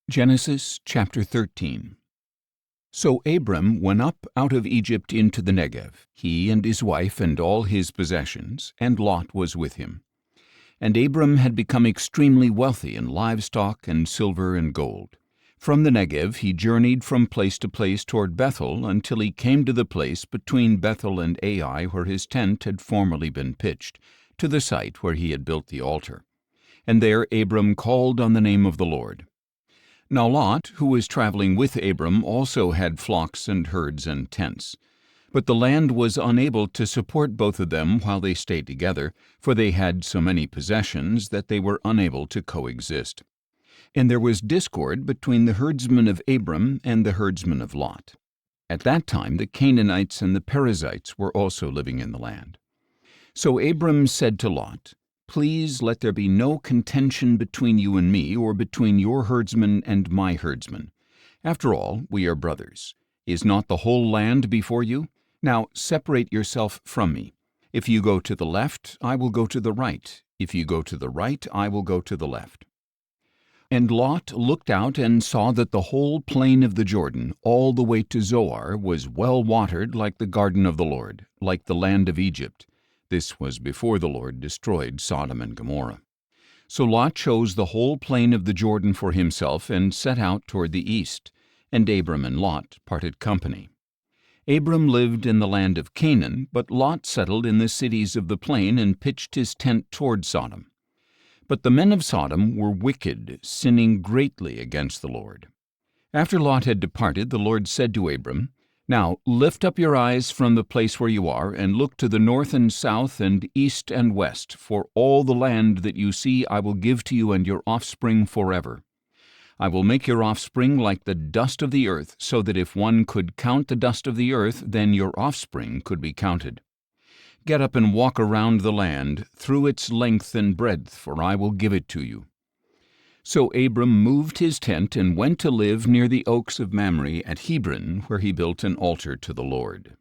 Genesis chapter 13. So Abram went up out of Egypt into the Negev, he and his wife and all his possessions, and Lot was with him. And Abram had become extremely wealthy in livestock and silver and gold. From the Negev he journeyed from place to place toward Bethel until he came to the place between Bethel and Ai where his tent had formerly been pitched, to the site where he had built the altar. And there Abram called on the name of the Lord. Now Lot, who was traveling with Abram, also had flocks and herds and tents. But the land was unable to support both of them while they stayed together, for they had so many possessions that they were unable to coexist. And there was discord between the herdsmen of Abram and the herdsmen of Lot. At that time the Canaanites and the Perizzites were also living in the land. So Abram said to Lot, "Please let there be no contention between you and me, or between your herdsmen and my herdsmen. After all, we are brothers. Is not the whole land before you? Now separate yourself from me. If you go to the left, I will go to the right. If you go to the right, I will go to the left." And Lot looked out and saw that the whole plain of the Jordan, all the way to Zoar, was well watered like the garden of the Lord, like the land of Egypt. This was before the Lord destroyed Sodom and Gomorrah. So Lot chose the whole plain of the Jordan for himself and set out toward the east, and Abram and Lot parted company. Abram lived in the land of Canaan, but Lot settled in the cities of the plain and pitched his tent toward Sodom. But the men of Sodom were wicked, sinning greatly against the Lord. After Lot had departed, the Lord said to Abram, "Now lift up your eyes from the place where you are, and look to the north and south and east and west, for all the land that you see I will give to you and your offspring forever. I will make your offspring like the dust of the earth, so that if one could count the dust of the earth, then your offspring could be counted. Get up and walk around the land, through its length and breadth, for I will give it to you." So Abram moved his tent and went to live near the oaks of Mamre at Hebron, where he built an altar to the Lord.